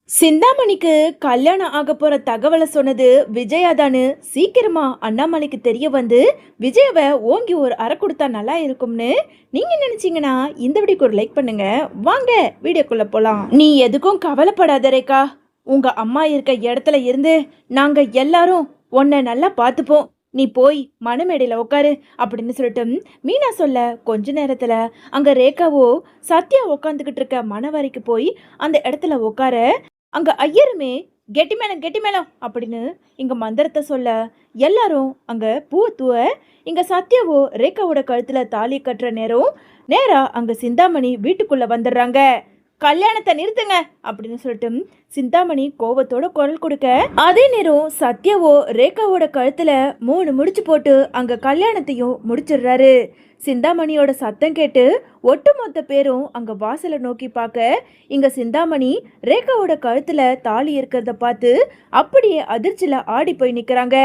சிந்தாமணிக்கு கல்யாணம் ஆக போற தகவலை சொன்னது விஜயாதான்னு சீக்கிரமா அண்ணாமலைக்கு தெரிய வந்து விஜயாவை ஓங்கி ஒரு அறை கொடுத்தா நல்லா இருக்கும்னு நீங்க நினைச்சீங்கன்னா இந்த வீடியோக்கு ஒரு லைக் பண்ணுங்க. வாங்க வீடியோக்குள்ள போலாம். நீ எதுக்கும் கவலைப்படாத ரேகா. உங்க அம்மா இருக்க இடத்துல இருந்து நாங்க எல்லாரும் உன்னை நல்லா பார்த்துப்போம். நீ போய் மணமேடையில உட்காரு அப்படின்னு சொல்லிட்டு மீனா சொல்ல கொஞ்ச நேரத்துல அங்க ரேகாவோ சத்யா உட்காந்துக்கிட்டு இருக்க மணவரைக்கு போய் அந்த இடத்துல உட்கார அங்க ஐயருமே கெட்டி மேளம் அப்படின்னு இங்க மந்திரத்தை சொல்ல எல்லாரும் அங்க பூவை தூவ இங்க சத்யாவோ ரேகாவோட கழுத்துல தாலி கட்டுற நேரம் நேரா அங்க சிந்தாமணி வீட்டுக்குள்ள வந்துடுறாங்க. கல்யாணத்தை நிறுத்துங்க அப்படின்னு சொல்லிட்டு சிந்தாமணி கோவத்தோட குரல் கொடுக்க அதே நேரம் சத்யாவோ ரேகாவோட கழுத்துல 3 முடிச்சு போட்டு அங்க கல்யாணத்தையும் முடிச்சிடுறாரு. சிந்தாமணியோட சத்தம் கேட்டு ஒட்டுமொத்த பேரும் அங்க வாசலை நோக்கி பார்க்க இங்க சிந்தாமணி ரேகாவோட கழுத்துல தாலி இருக்கிறத பார்த்து அப்படியே அதிர்ச்சியில ஆடி போய் நிக்கிறாங்க.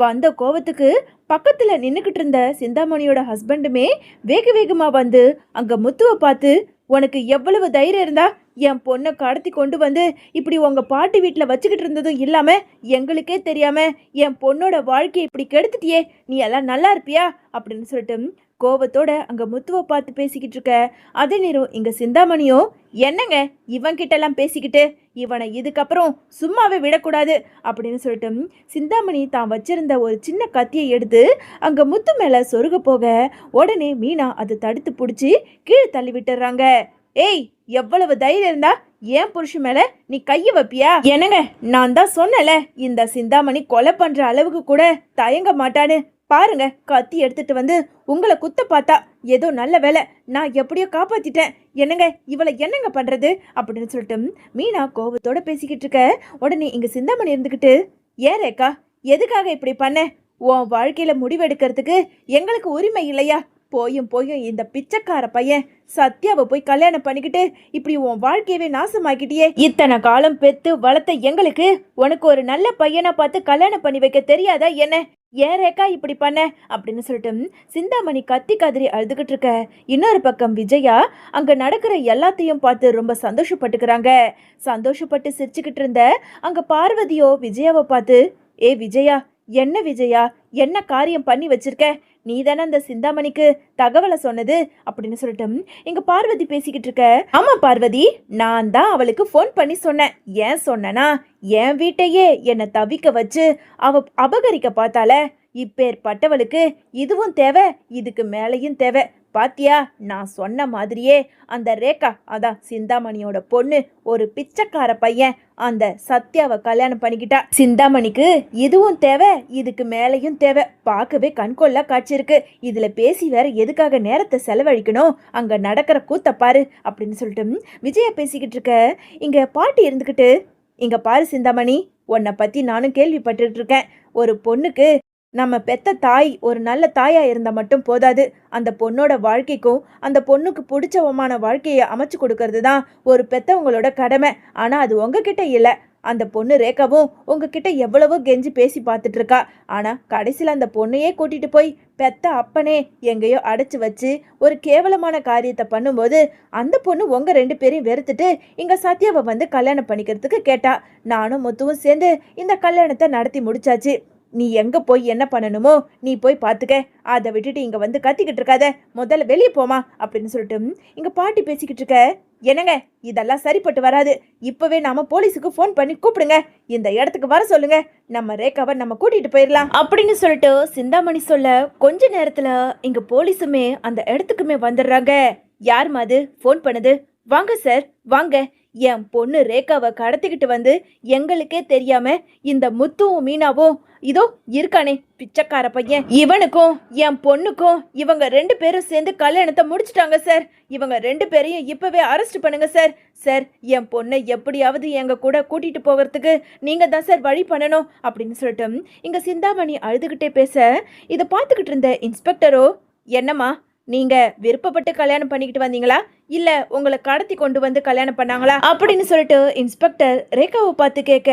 வந்த கோவத்துக்கு பக்கத்துல நின்னுக்கிட்டு இருந்த சிந்தாமணியோட ஹஸ்பண்டுமே வேக வேகமா வந்து அங்க முத்துவை பார்த்து, உனக்கு எவ்வளவு தைரியம் இருந்தா என் பொண்ணை கடத்தி கொண்டு வந்து இப்படி உங்க பாட்டி வீட்டில் வச்சுக்கிட்டு இருந்ததும் இல்லாம எங்களுக்கே தெரியாம என் பொண்ணோட வாழ்க்கையை இப்படி கெடுத்துட்டியே, நீ எல்லாம் நல்லா இருப்பியா அப்படின்னு சொல்லிட்டு கோபத்தோட அங்க முத்துவை பார்த்து பேசிக்கிட்டு இருக்க. அதே நேரம் இங்க சிந்தாமணியோ, என்னங்க இவன் கிட்ட எல்லாம் பேசிக்கிட்டு, இவனை இதுக்கப்புறம் சும்மாவே விடக்கூடாது அப்படின்னு சொல்லிட்டு சிந்தாமணி தான் வச்சிருந்த ஒரு சின்ன கத்தியை எடுத்து அங்க முத்து மேல சொருக போக உடனே மீனா அதை தடுத்து பிடிச்சி கீழே தள்ளி விட்டுறாங்க. ஏய், எவ்வளவு தைரியம் இருந்தா ஏன் புருஷன் மேல நீ கைய வைப்பியா? என்னங்க, நான் தான் சொன்னல இந்த சிந்தாமணி கொலை பண்ற அளவுக்கு கூட தயங்க மாட்டான்னு. பாருங்க, கத்தி எடுத்துட்டு வந்து உங்களை குத்த பார்த்தா ஏதோ நல்ல வேலை நான் எப்படியோ காப்பாத்திட்டேன். என்னங்க இவளை என்னங்க பண்றது அப்படின்னு சொல்லிட்டு மீனா கோபத்தோட பேசிக்கிட்டு இருக்க. உடனே இங்க சிந்தாமணி இருந்துக்கிட்டு, ஏன் ரேக்கா எதுக்காக இப்படி பண்ண? உன் வாழ்க்கையில முடிவெடுக்கிறதுக்கு எங்களுக்கு உரிமை இல்லையா? போயும் இந்த பிச்சைக்கார பையன் சத்யாவை போய் கல்யாணம் பண்ணிக்கிட்டு இப்படி உன் வாழ்க்கையவே நாசமாக்கிட்டியே. இத்தனை காலம் பெத்து வளர்த்த எங்களுக்கு உனக்கு ஒரு நல்ல பையனா பார்த்து கல்யாணம் பண்ணி வைக்க தெரியாதா என்ன? ஏன் ரேக்கா இப்படி பண்ண அப்படின்னு சொல்லிட்டு சிந்தாமணி கத்தி கதறி அழுதுகிட்டு இருக்க. இன்னொரு பக்கம் விஜயா அங்க நடக்கிற எல்லாத்தையும் பார்த்து ரொம்ப சந்தோஷப்பட்டுக்கிறாங்க. சந்தோஷப்பட்டு சிரிச்சுக்கிட்டு இருந்த அங்க பார்வதியோ விஜயாவை பார்த்து, ஏ விஜயா, என்ன விஜயா, என்ன காரியம் பண்ணி வச்சிருக்க? நீ தானே அந்த சிந்தாமணிக்கு தகவலை சொன்னது அப்படின்னு சொல்லிட்டு இங்க பார்வதி பேசிக்கிட்டு இருக்க. ஆமா பார்வதி, நான் தான் அவளுக்கு ஃபோன் பண்ணி சொன்னேன். ஏன் சொன்னனா, என் வீட்டையே என்னை தவிக்க வச்சு அவ அபகரிக்க பார்த்தால, இப்பேற்பட்டவளுக்கு இதுவும் தேவை, இதுக்கு மேலையும் தேவை. பாத்தியா, நான் சொன்ன மாதிரியே அந்த ரேகா, அதான் சிந்தாமணியோட பொண்ணு, ஒரு பிச்சைக்கார பையன் அந்த சத்யாவை கல்யாணம் பண்ணிக்கிட்டா. சிந்தாமணிக்கு இதுவும் தேவை, இதுக்கு மேலையும் தேவை. பார்க்கவே கண்கொள்ளா காட்சி இருக்கு. இதுல பேசி வேற எதுக்காக நேரத்தை செலவழிக்கணும்? அங்க நடக்கிற கூத்த பாரு அப்படின்னு சொல்லிட்டு விஜயா பேசிக்கிட்டு இருக்க. இங்க பாட்டி இருந்துக்கிட்டு, இங்க பாரு சிந்தாமணி, உன்னை பத்தி நானும் கேள்விப்பட்டுட்டு இருக்கேன். ஒரு பொண்ணுக்கு நம்ம பெத்த தாய் ஒரு நல்ல தாயா இருந்தா மட்டும் போதாது. அந்த பொண்ணோட வாழ்க்கைக்கும் அந்த பொண்ணுக்கு பிடிச்சவமான வாழ்க்கையை அமைச்சு கொடுக்கறது தான் ஒரு பெத்தவங்களோட கடமை. ஆனா அது உங்ககிட்ட இல்லை. அந்த பொண்ணு ரேகாவும் உங்ககிட்ட எவ்வளவோ கெஞ்சி பேசி பார்த்துட்டு இருக்கா. ஆனா கடைசியில் அந்த பொண்ணையே கூட்டிட்டு போய் பெத்த அப்பனே எங்கேயோ அடைச்சு வச்சு ஒரு கேவலமான காரியத்தை பண்ணும்போது அந்த பொண்ணு உங்க 2 பேரையும் வெறுத்துட்டு இங்க சத்யாவை வந்து கல்யாணம் பண்ணிக்கிறதுக்கு கேட்டா. நானும் முத்துவும் சேர்ந்து இந்த கல்யாணத்தை நடத்தி முடிச்சாச்சு. நீ எங்க போய் என்ன பண்ணணுமோ நீ போய் பார்த்துக்க. அதை விட்டுட்டு இங்க வந்து கத்திக்கிட்டு இருக்காத, முதல்ல வெளியே போமா அப்படின்னு சொல்லிட்டு இங்க பாட்டி பேசிக்கிட்டு இருக்க. என்னங்க, இதெல்லாம் சரிப்பட்டு வராது. இப்பவே நாம போலீஸுக்கு ஃபோன் பண்ணி கூப்பிடுங்க, இந்த இடத்துக்கு வர சொல்லுங்க, நம்ம ரேகாவை நம்ம கூட்டிட்டு போயிடலாம் அப்படின்னு சொல்லிட்டு சிந்தாமணி சொல்ல கொஞ்ச நேரத்துல இங்க போலீஸுமே அந்த இடத்துக்குமே வந்துடுறாங்க. யாருமா அது ஃபோன் பண்ணுது? வாங்க சார் வாங்க. என் பொண்ணு ரேகாவை கடத்திக்கிட்டு வந்து எங்களுக்கே தெரியாம இந்த முத்துவும் மீனாவும் இதோ இருக்கானே பிச்சைக்கார பையன், இவனுக்கும் என் பொண்ணுக்கும் இவங்க 2 பேரும் சேர்ந்து கல்யாணத்தை முடிச்சிட்டாங்க சார். இவங்க 2 பேரையும் இப்பவே அரெஸ்ட் பண்ணுங்க சார். சார், என் பொண்ணை எப்படியாவது எங்க கூட கூட்டிட்டு போகிறதுக்கு நீங்க தான் சார் வழி பண்ணணும் அப்படின்னு சொல்லிட்டு இங்க சிந்தாமணி அழுதுகிட்டே பேச இதை பார்த்துக்கிட்டு இருந்த இன்ஸ்பெக்டரோ, என்னம்மா நீங்க விருப்பப்பட்டு கல்யாணம் பண்ணிக்கிட்டு வந்தீங்களா, இல்ல உங்களை கடத்தி கொண்டு வந்து கல்யாணம் பண்ணாங்களா அப்படின்னு சொல்லிட்டு இன்ஸ்பெக்டர் ரேகாவை பார்த்து கேட்க,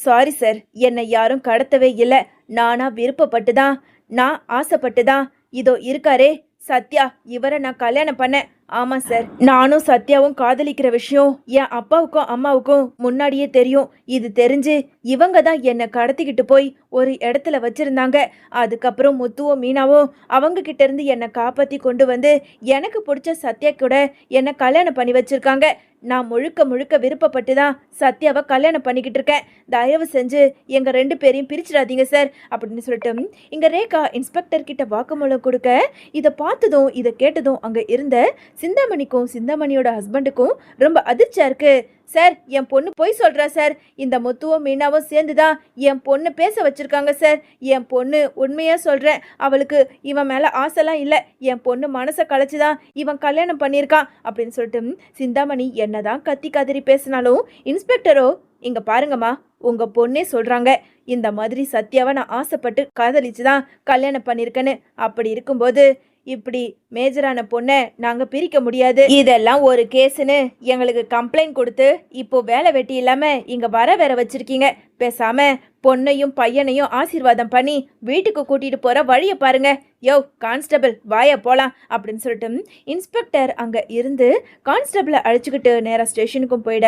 சாரி சார், என்னை யாரும் கடத்தவே இல்லை. நானா விருப்பப்பட்டு தான், நான் ஆசைப்பட்டு தான். இதோ இருக்காரே சத்யா இவரை நான் கல்யாணம் பண்ணேன். ஆமா சார், நானும் சத்யாவும் காதலிக்கிற விஷயம் என் அப்பாவுக்கும் அம்மாவுக்கும் முன்னாடியே தெரியும். இது தெரிஞ்சு இவங்க தான் என்னை கடத்திக்கிட்டு போய் ஒரு இடத்துல வச்சிருந்தாங்க. அதுக்கப்புறம் முத்துவும் மீனாவும் அவங்க கிட்ட இருந்து என்னை காப்பாத்தி கொண்டு வந்து எனக்கு பிடிச்ச சத்யா கூட என்னை கல்யாணம் பண்ணி வச்சிருக்காங்க. நான் முழுக்க முழுக்க விருப்பப்பட்டு தான் சத்யாவை கல்யாணம் பண்ணிக்கிட்டு இருக்கேன். தயவு செஞ்சு எங்க 2 பேரையும் பிரிச்சிடாதீங்க சார் அப்படின்னு சொல்லிட்டு இங்க ரேகா இன்ஸ்பெக்டர் கிட்ட வாக்குமூலம் கொடுக்க, இதை பார்த்ததும் இதை கேட்டதும் அங்க இருந்த சிந்தாமணிக்கும் சிந்தாமணியோட ஹஸ்பண்டுக்கும் ரொம்ப அதிர்ச்சியா இருக்கு. சார், என் பொண்ணு பொய் சொல்றா சார். இந்த முத்துவும் மீனாவும் சேர்ந்துதான் என் பொண்ணு பேச வச்சிருக்காங்க சார். என் பொண்ணு உண்மையா சொல்றேன், அவளுக்கு இவன் மேல ஆசைலாம் இல்லை. என் பொண்ணு மனசை கலைச்சுதான் இவன் கல்யாணம் பண்ணியிருக்கான் அப்படின்னு சொல்லிட்டு சிந்தாமணி என்னதான் கத்தி கதறி பேசினாலும் இன்ஸ்பெக்டரோ, இங்க பாருங்கம்மா, உங்க பொண்ணே சொல்றாங்க இந்த மாதிரி சத்யாவை நான் ஆசைப்பட்டு காதலிச்சுதான் கல்யாணம் பண்ணியிருக்கேன்னு. அப்படி இருக்கும்போது இப்படி மேஜரான பொண்ணை நாங்கள் பிரிக்க முடியாது. இதெல்லாம் ஒரு கேஸுன்னு எங்களுக்கு கம்ப்ளைண்ட் கொடுத்து இப்போ வேலை வெட்டி இல்லாமல் இங்கே வேற வச்சிருக்கீங்க. பேசாம பொண்ணையும் பையனையும் ஆசீர்வாதம் பண்ணி வீட்டுக்கு கூட்டிட்டு போற வழியை பாருங்க. யோ கான்ஸ்டபிள், வாய போலாம் அப்படின்னு சொல்லிட்டு இன்ஸ்பெக்டர் அங்க இருந்து கான்ஸ்டபிளை அழைச்சிக்கிட்டு நேராக ஸ்டேஷனுக்கும் போயிட,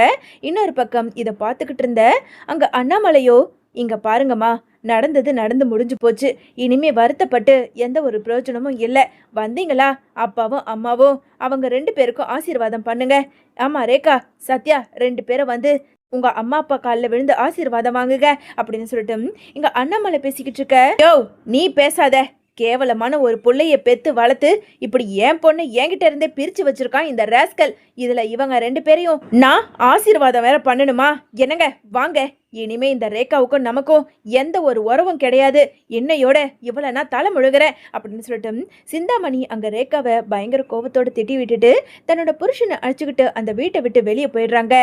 இன்னொரு பக்கம் இதை பார்த்துக்கிட்டு இருந்த அங்க அண்ணாமலையோ, இங்க பாருங்கம்மா, நடந்தது நடந்து முடிஞ்சு போச்சு. இனிமே வருத்தப்பட்டு எந்த ஒரு பிரயோஜனமும் இல்லை. வந்தீங்களா, அப்பாவும் அம்மாவும் அவங்க 2 பேருக்கும் ஆசீர்வாதம் பண்ணுங்க. ஆமா ரேகா, சத்யா 2 பேரும் வந்து உங்க அம்மா அப்பா காலில் விழுந்து ஆசீர்வாதம் வாங்குங்க அப்படின்னு சொல்லிட்டு இங்க அண்ணாமலை பேசிக்கிட்டு இருக்க. யோ நீ பேசாத, கேவலமான ஒரு புள்ளைய பெத்து வளர்த்து இப்படி என் பொண்ணு என்கிட்ட இருந்தே பிரிச்சு வச்சிருக்கான் இந்த ராஸ்கல். இதுல இவங்க 2 பேரையும் நான் ஆசீர்வாதம் வேற பண்ணணுமா? என்னங்க வாங்க, இனிமே இந்த ரேகாவுக்கும் நமக்கும் எந்த ஒரு உறவும் கிடையாது. என்னையோட இவளை நான் தலை முழுகிறேன் அப்படின்னு சொல்லிட்டு சிந்தாமணி அங்க ரேகாவை பயங்கர கோபத்தோடு திட்டி விட்டுட்டு தன்னோட புருஷனை அழைச்சிக்கிட்டு அந்த வீட்டை விட்டு வெளியே போயிடுறாங்க.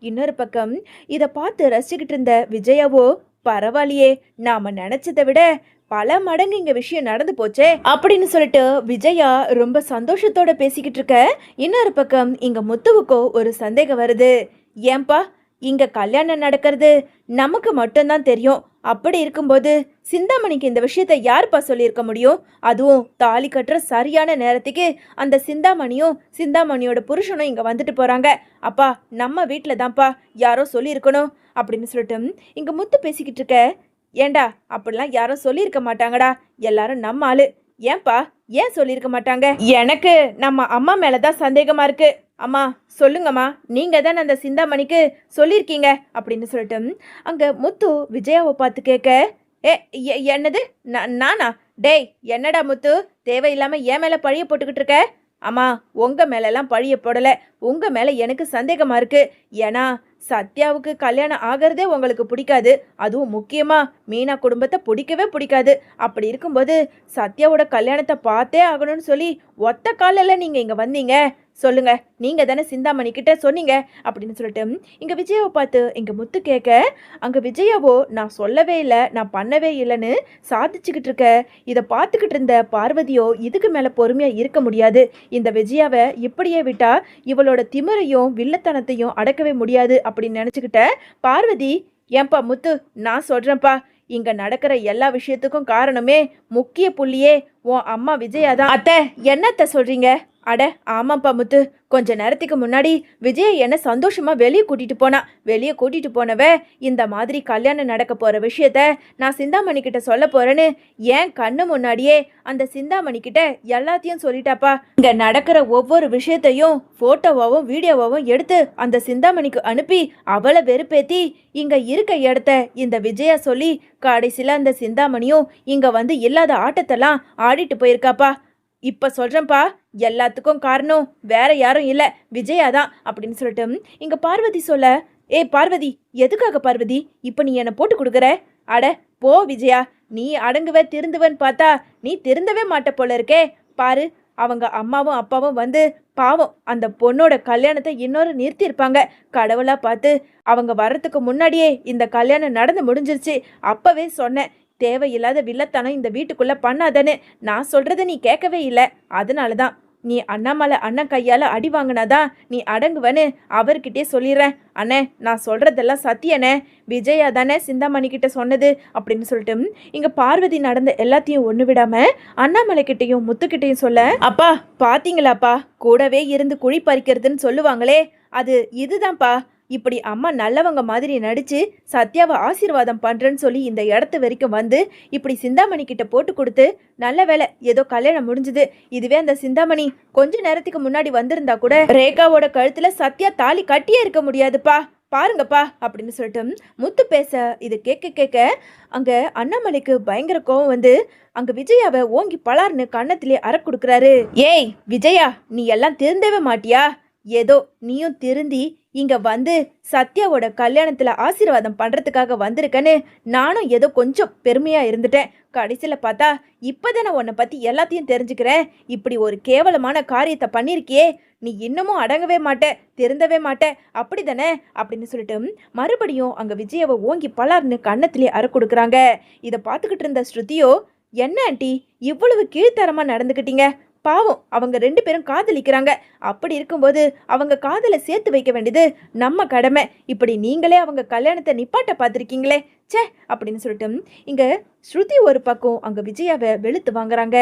இன்னொரு பக்கம் இதை பார்த்து ரசிச்சுக்கிட்டு இருந்த விஜயாவோ, பரவாயில்லையே, நாம நினைச்சதை விட பல மடங்கு இங்க விஷயம் நடந்து போச்சே அப்படின்னு சொல்லிட்டு விஜயா ரொம்ப சந்தோஷத்தோட பேசிக்கிட்டு இருக்க. இன்னொரு பக்கம் இங்க முத்துவுக்கோ ஒரு சந்தேகம் வருது. ஏன்பா, இங்க கல்யாணம் நடக்கிறது நமக்கு மட்டும்தான் தெரியும். அப்படி இருக்கும்போது சிந்தாமணிக்கு இந்த விஷயத்த யாருப்பா சொல்லியிருக்க முடியும்? அதுவும் தாலி கட்டுற சரியான நேரத்துக்கு அந்த சிந்தாமணியும் சிந்தாமணியோட புருஷனும் இங்க வந்துட்டு போறாங்க. அப்பா, நம்ம வீட்டுல தான்ப்பா யாரோ சொல்லியிருக்கணும் அப்படின்னு சொல்லிட்டு இங்க முத்து பேசிக்கிட்டு இருக்க. ஏண்டா, அப்படிலாம் யாரும் சொல்லியிருக்க மாட்டாங்கடா, எல்லாரும் நம்ம ஆளு. ஏன்பா, ஏன் சொல்லியிருக்க மாட்டாங்க? எனக்கு நம்ம அம்மா மேலதான் சந்தேகமா இருக்கு. அம்மா சொல்லுங்கம்மா, நீங்க தான் அந்த சிந்தாமணிக்கு சொல்லியிருக்கீங்க அப்படின்னு சொல்லிட்டு அங்க முத்து விஜயாவை பார்த்து கேட்க, என்னது நானா? டேய் என்னடா முத்து, தேவையில்லாம என் மேல பழிய போட்டுக்கிட்டு இருக்க? அம்மா, உங்க மேலெல்லாம் பழிய போடல, உங்க மேல எனக்கு சந்தேகமா இருக்கு. ஏன்னா சத்யாவுக்கு கல்யாணம் ஆகிறதே உங்களுக்கு பிடிக்காது. அதுவும் முக்கியமா மீனா குடும்பத்தை பிடிக்கவே பிடிக்காது. அப்படி இருக்கும்போது சத்யாவோட கல்யாணத்தை பார்த்தே ஆகணும்னு சொல்லி ஒத்த காலில் நீங்க இங்க வந்தீங்க. சொல்லுங்க, நீங்க தானே சிந்தாமணி கிட்ட சொன்னீங்க அப்படின்னு சொல்லிட்டு இங்க விஜயாவை பார்த்து இங்க முத்து கேட்க, அங்க விஜயாவோ, நான் சொல்லவே இல்லை, நான் பண்ணவே இல்லைன்னு சாதிச்சுக்கிட்டு இருக்க. இதை பார்த்துக்கிட்டு இருந்த பார்வதியோ, இதுக்கு மேல பொறுமையா இருக்க முடியாது, இந்த விஜயாவை இப்படியே விட்டா இவளோட திமிரையும் வில்லத்தனத்தையும் அடக்கவே முடியாது அப்படின்னு நினைச்சுக்கிட்ட பார்வதி, ஏன்பா முத்து, நான் சொல்றேன்ப்பா, இங்க நடக்கிற எல்லா விஷயத்துக்கும் காரணமே முக்கிய புள்ளியே உன் அம்மா விஜயா தான். அத்தை, என்னத்த சொல்றீங்க? அட ஆமாப்பா முத்து, கொஞ்ச நேரத்துக்கு முன்னாடி விஜய் என்ன சந்தோஷமா வெளியே கூட்டிட்டு போனா. வெளியே கூட்டிட்டு போனவ இந்த மாதிரி கல்யாணம் நடக்க போற விஷயத்த நான் சிந்தாமணி கிட்ட சொல்ல போறேன்னு ஏன் கண்ணு முன்னாடியே அந்த சிந்தாமணி கிட்ட எல்லாத்தையும் சொல்லிட்டாப்பா. இங்க நடக்கிற ஒவ்வொரு விஷயத்தையும் போட்டோவாவும் வீடியோவாவும் எடுத்து அந்த சிந்தாமணிக்கு அனுப்பி அவளை வெறுப்பேத்தி இங்க இருக்க இடத்த இந்த விஜயா சொல்லி கடைசியில அந்த சிந்தாமணியும் இங்க வந்து இல்லாத ஆட்டத்தெல்லாம் ஆடிட்டு போயிருக்காப்பா. இப்ப சொல்றேன்ப்பா, எல்லாத்துக்கும் காரணம் வேற யாரும் இல்ல, விஜயா தான் அப்படின்னு சொல்லிட்டு இங்க பார்வதி சொல்ல, பார்வதி, எதுக்காக பார்வதி இப்ப நீ என்ன போட்டு கொடுக்குற? அட போ விஜயா, நீ அடங்குவ திருந்துவன்னு பார்த்தா நீ திருந்தவே மாட்ட போல இருக்கே. பாரு, அவங்க அம்மாவும் அப்பாவும் வந்து பாவம் அந்த பொண்ணோட கல்யாணத்தை இன்னொரு நிறுத்தியிருப்பாங்க. கடவுளா பார்த்து அவங்க வர்றதுக்கு முன்னாடியே இந்த கல்யாணம் நடந்து முடிஞ்சிருச்சு. அப்பவே சொன்னேன், தேவையில்லாத வில்லத்தனம் இந்த வீட்டுக்குள்ள பண்ணாதன்னு. நான் சொல்றதை நீ கேட்கவே இல்லை. அதனால தான் நீ அண்ணாமலை அண்ணன் கையால் அடி வாங்கினாதான் நீ அடங்குவன்னு அவர்கிட்டே சொல்லிடுறேன். அண்ணே, நான் சொல்கிறதெல்லாம் சத்தியண்ணே. விஜயா தானே சிந்தாமணி கிட்ட சொன்னது அப்படின்னு சொல்லிட்டு இங்கே பார்வதி நடந்த எல்லாத்தையும் ஒன்று விடாமல் அண்ணாமலை கிட்டேயும் முத்துக்கிட்டையும் சொல்ல, அப்பா பார்த்தீங்களாப்பா, கூடவே இருந்து குழி பறிக்கிறதுன்னு சொல்லுவாங்களே, அது இதுதான்ப்பா. இப்படி அம்மா நல்லவங்க மாதிரி நடிச்சு சத்யாவை ஆசீர்வாதம் பண்றேன்னு சொல்லி இந்த இடத்து வரைக்கும் வந்து இப்படி சிந்தாமணி கிட்ட போட்டு கொடுத்து, நல்ல வேலை ஏதோ கல்யாணம் முடிஞ்சுது. இதுவே அந்த சிந்தாமணி கொஞ்ச நேரத்துக்கு முன்னாடி வந்திருந்தா கூட ரேகாவோட கழுத்துல சத்யா தாலி கட்டியே இருக்க முடியாதுப்பா, பாருங்கப்பா அப்படின்னு சொல்லிட்டு முத்து பேச இது கேட்க கேட்க அங்க அண்ணாமலைக்கு பயங்கர கோவம் வந்து அங்க விஜயாவை ஓங்கி பலார்னு கன்னத்திலே அற கொடுக்குறாரு. ஏய் விஜயா, நீ எல்லாம் திருந்தவே மாட்டியா? ஏதோ நீயும் திருந்தி இங்க வந்து சத்யாவோட கல்யாணத்துல ஆசீர்வாதம் பண்றதுக்காக வந்திருக்கன்னு நானும் ஏதோ கொஞ்சம் பெருமையா இருந்துட்டேன். கடைசியில பார்த்தா இப்பதானே உன்னை பத்தி எல்லாத்தையும் தெரிஞ்சுக்கிறேன். இப்படி ஒரு கேவலமான காரியத்தை பண்ணிருக்கியே, நீ இன்னமும் அடங்கவே மாட்ட, திருந்தவே மாட்ட, அப்படிதானே அப்படின்னு சொல்லிட்டு மறுபடியும் அங்க விஜயாவை ஓங்கி பலார்னு கன்னத்திலே அற கொடுக்குறாங்க. இதை பார்த்துக்கிட்டு இருந்த ஸ்ருதியோ, என்ன ஆண்டி இவ்வளவு கீழ்த்தரமா நடந்துக்கிட்டீங்க? பாவம், அவங்க 2 பேரும் காதலிக்கிறாங்க. அப்படி இருக்கும்போது அவங்க காதலை சேர்த்து வைக்க வேண்டியது நம்ம கடமை. இப்படி நீங்களே அவங்க கல்யாணத்தை நிப்பாட்ட பார்த்துருக்கீங்களே, ச்சே அப்படின்னு சொல்லிட்டு இங்க ஸ்ருதி ஒரு பக்கம் அங்க விஜயாவை வெளுத்து வாங்குறாங்க.